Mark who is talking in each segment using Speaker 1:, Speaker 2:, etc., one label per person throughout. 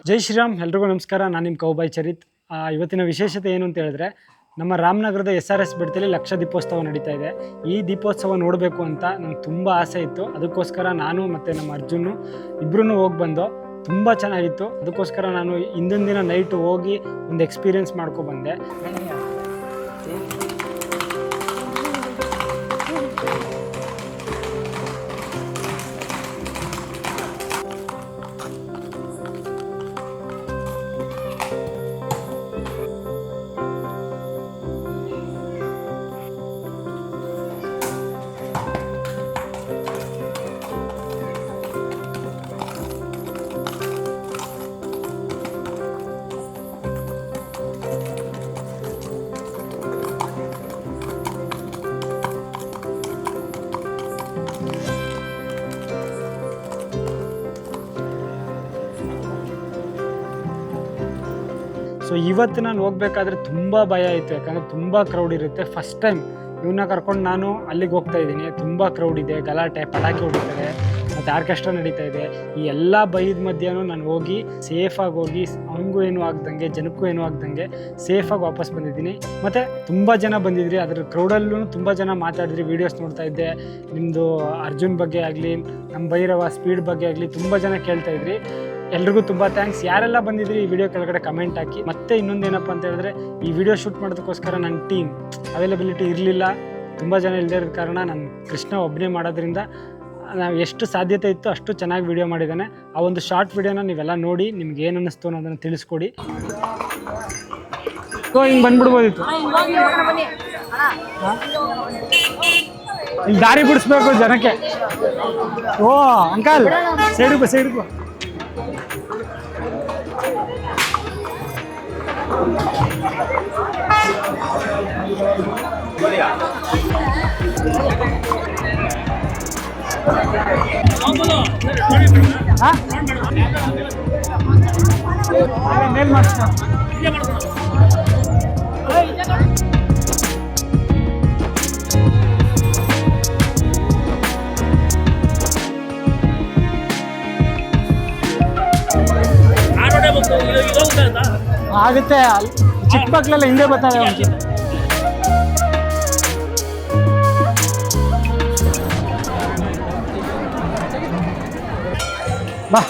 Speaker 1: ಜೈ ಶ್ರೀರಾಮ್. ಎಲ್ರಿಗೂ ನಮಸ್ಕಾರ. ನಾನು ನಿಮ್ಮ ಕೌಬಾಯ್ ಚರಿತ್. ಇವತ್ತಿನ ವಿಶೇಷತೆ ಏನು ಅಂತ ಹೇಳಿದ್ರೆ, ನಮ್ಮ ರಾಮನಗರದ SRS ಬೆಟ್ಟದಲ್ಲಿ ಲಕ್ಷ ದೀಪೋತ್ಸವ ನಡೀತಾ ಇದೆ. ಈ ದೀಪೋತ್ಸವ ನೋಡಬೇಕು ಅಂತ ನನಗೆ ತುಂಬ ಆಸೆ ಇತ್ತು. ಅದಕ್ಕೋಸ್ಕರ ನಾನು ಮತ್ತು ನಮ್ಮ ಅರ್ಜುನ್ ಇಬ್ಬರೂ ಹೋಗಿ ಬಂದು ತುಂಬ ಚೆನ್ನಾಗಿತ್ತು. ಅದಕ್ಕೋಸ್ಕರ ನಾನು ಹಿಂದಿನ ದಿನ ನೈಟು ಹೋಗಿ ಒಂದು ಎಕ್ಸ್ಪೀರಿಯೆನ್ಸ್ ಮಾಡ್ಕೊಬಂದೆ. ಸೊ ಇವತ್ತು ನಾನು ಹೋಗ್ಬೇಕಾದ್ರೆ ತುಂಬ ಭಯ ಆಯಿತು, ಯಾಕಂದರೆ ತುಂಬ ಕ್ರೌಡ್ ಇರುತ್ತೆ. ಫಸ್ಟ್ ಟೈಮ್ ಇವನ್ನ ಕರ್ಕೊಂಡು ನಾನು ಅಲ್ಲಿಗೆ ಹೋಗ್ತಾ ಇದ್ದೀನಿ. ತುಂಬ ಕ್ರೌಡ್ ಇದೆ, ಗಲಾಟೆ, ಪಟಾಕಿ ಹೊಡಿತಾರೆ, ಮತ್ತು ಆರ್ಕೆಸ್ಟ್ರಾ ನಡೀತಾ ಇದೆ. ಈ ಎಲ್ಲ ಭಯದ ಮಧ್ಯೆನೂ ನಾನು ಹೋಗಿ ಸೇಫಾಗಿ ಹೋಗಿ ಅವನಿಗೂ ಏನೂ ಆಗ್ದಂಗೆ ಜನಕ್ಕೂ ಏನೂ ಆಗ್ದಂಗೆ ಸೇಫಾಗಿ ವಾಪಸ್ ಬಂದಿದ್ದೀನಿ. ಮತ್ತು ತುಂಬ ಜನ ಬಂದಿದ್ರಿ. ಅದ್ರ ಕ್ರೌಡಲ್ಲೂ ತುಂಬ ಜನ ಮಾತಾಡಿದ್ರಿ. ವೀಡಿಯೋಸ್ ನೋಡ್ತಾ ಇದ್ದೆ, ನಿಮ್ಮದು ಅರ್ಜುನ್ ಬಗ್ಗೆ ಆಗಲಿ, ನಮ್ಮ ಭೈರವ ಸ್ಪೀಡ್ ಬಗ್ಗೆ ಆಗಲಿ ತುಂಬ ಜನ ಕೇಳ್ತಾ ಇದ್ರಿ. ಎಲ್ರಿಗೂ ತುಂಬ ಥ್ಯಾಂಕ್ಸ್. ಯಾರೆಲ್ಲ ಬಂದಿದ್ರಿ ಈ ವಿಡಿಯೋ ಕೆಳಗಡೆ ಕಮೆಂಟ್ ಹಾಕಿ. ಮತ್ತು ಇನ್ನೊಂದೇನಪ್ಪ ಅಂತ ಹೇಳಿದ್ರೆ, ಈ ವಿಡಿಯೋ ಶೂಟ್ ಮಾಡೋದಕ್ಕೋಸ್ಕರ ನನ್ನ ಟೀಮ್ ಅವೈಲಬಿಲಿಟಿ ಇರಲಿಲ್ಲ. ತುಂಬ ಜನ ಇಲ್ಲದೇ ಇರೋದ ಕಾರಣ ನಾನು ಕೃಷ್ಣ ಒಬ್ಬನೇ ಮಾಡೋದ್ರಿಂದ ನಾವು ಎಷ್ಟು ಸಾಧ್ಯತೆ ಇತ್ತು ಅಷ್ಟು ಚೆನ್ನಾಗಿ ವಿಡಿಯೋ ಮಾಡಿದ್ದಾನೆ. ಆ ಒಂದು ಶಾರ್ಟ್ ವಿಡಿಯೋನ ನೀವೆಲ್ಲ ನೋಡಿ ನಿಮ್ಗೆ ಏನು ಅನ್ನಿಸ್ತು ಅನ್ನೋದನ್ನು ತಿಳಿಸ್ಕೊಡಿ. ಹಿಂಗೆ ಬಂದ್ಬಿಡ್ಬೋದಿತ್ತು. ಇಲ್ಲಿ ದಾರಿ ಬಿಡಿಸ್ಬೇಕು ಜನಕ್ಕೆ. ಓ ಅಂಕಲ್, ಸೈಡ್ಗೂ ಸೈಡ್ಗೂ. ಮೇಲ್ ಮಾಡಿಸ್ತಾ ಆಗುತ್ತೆ. ಚಿಕ್ಕ ಮಕ್ಕಳೆಲ್ಲ ಹಿಂದೆ ಬರ್ತಾರೆ. ಬಾ.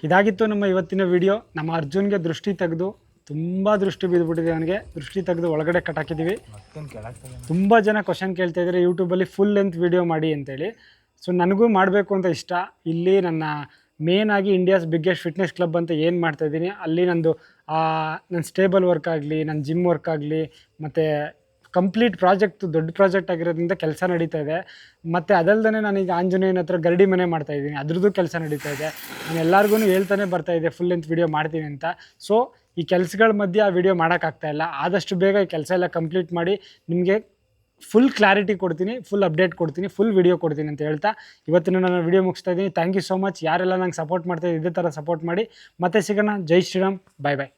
Speaker 1: ಇದಾಗಿತ್ತು ನಮ್ಮ ಇವತ್ತಿನ ವಿಡಿಯೋ. ನಮ್ಮ ಅರ್ಜುನ್ಗೆ ದೃಷ್ಟಿ ತೆಗೆದು ತುಂಬ ದೃಷ್ಟಿ ಬಿದ್ದುಬಿಟ್ಟಿದೆ. ಅವನಿಗೆ ದೃಷ್ಟಿ ತೆಗೆದು ಒಳಗಡೆ ಕಟ್ಟಾಕಿದ್ದೀವಿ. ತುಂಬ ಜನ ಕ್ವಶನ್ ಕೇಳ್ತಾ ಇದ್ದಾರೆ ಯೂಟ್ಯೂಬಲ್ಲಿ ಫುಲ್ ಲೆಂತ್ ವಿಡಿಯೋ ಮಾಡಿ ಅಂತೇಳಿ. ಸೊ ನನಗೂ ಮಾಡಬೇಕು ಅಂತ ಇಷ್ಟ. ಇಲ್ಲಿ ನನ್ನ ಮೇನ್ ಆಗಿ ಇಂಡಿಯಾಸ್ ಬಿಗ್ಗೆಸ್ಟ್ ಫಿಟ್ನೆಸ್ ಕ್ಲಬ್ ಅಂತ ಏನು ಮಾಡ್ತಾಯಿದ್ದೀನಿ, ಅಲ್ಲಿ ನಂದು ನನ್ನ ಸ್ಟೇಬಲ್ ವರ್ಕ್ ಆಗಲಿ, ನನ್ನ ಜಿಮ್ ವರ್ಕ್ ಆಗಲಿ, ಮತ್ತು ಕಂಪ್ಲೀಟ್ ಪ್ರಾಜೆಕ್ಟ್ ದೊಡ್ಡ ಪ್ರಾಜೆಕ್ಟ್ ಆಗಿರೋದ್ರಿಂದ ಕೆಲಸ ನಡೀತಾ ಇದೆ. ಮತ್ತು ಅದಲ್ಲದೆ ನಾನೀಗ ಆಂಜನೇಯನ ಹತ್ರ ಗರಡಿ ಮನೆ ಮಾಡ್ತಾಯಿದ್ದೀನಿ, ಅದ್ರದ್ದು ಕೆಲಸ ನಡೀತಾ ಇದೆ. ನಾನು ಎಲ್ಲರಿಗೂ ಹೇಳ್ತಾನೆ ಬರ್ತಾಯಿದ್ದೆ ಫುಲ್ ಲೆಂತ್ ವಿಡಿಯೋ ಮಾಡ್ತೀನಿ ಅಂತ. ಸೊ ಈ ಕೆಲಸಗಳ ಮಧ್ಯೆ ಆ ವಿಡಿಯೋ ಮಾಡೋಕ್ಕಾಗ್ತಾಯಿಲ್ಲ. ಆದಷ್ಟು ಬೇಗ ಈ ಕೆಲಸ ಎಲ್ಲ ಕಂಪ್ಲೀಟ್ ಮಾಡಿ ನಿಮಗೆ ಫುಲ್ ಕ್ಲಾರಿಟಿ ಕೊಡ್ತೀನಿ, ಫುಲ್ ಅಪ್ಡೇಟ್ ಕೊಡ್ತೀನಿ, ಫುಲ್ ವಿಡಿಯೋ ಕೊಡ್ತೀನಿ ಅಂತ ಹೇಳ್ತಾ ಇವತ್ತಿನ ನಾನು ವಿಡಿಯೋ ಮುಗಿಸ್ತಾ ಇದ್ದೀನಿ. Thank you so much. ಯಾರೆಲ್ಲ ನಂಗೆ ಸಪೋರ್ಟ್ ಮಾಡ್ತಾಯಿದ್ದೀವಿ ಇದೇ ಥರ ಸಪೋರ್ಟ್ ಮಾಡಿ. ಮತ್ತೆ ಸಿಗೋಣ. ಜೈ ಶ್ರೀರಾಮ್. ಬಾಯ್ ಬಾಯ್.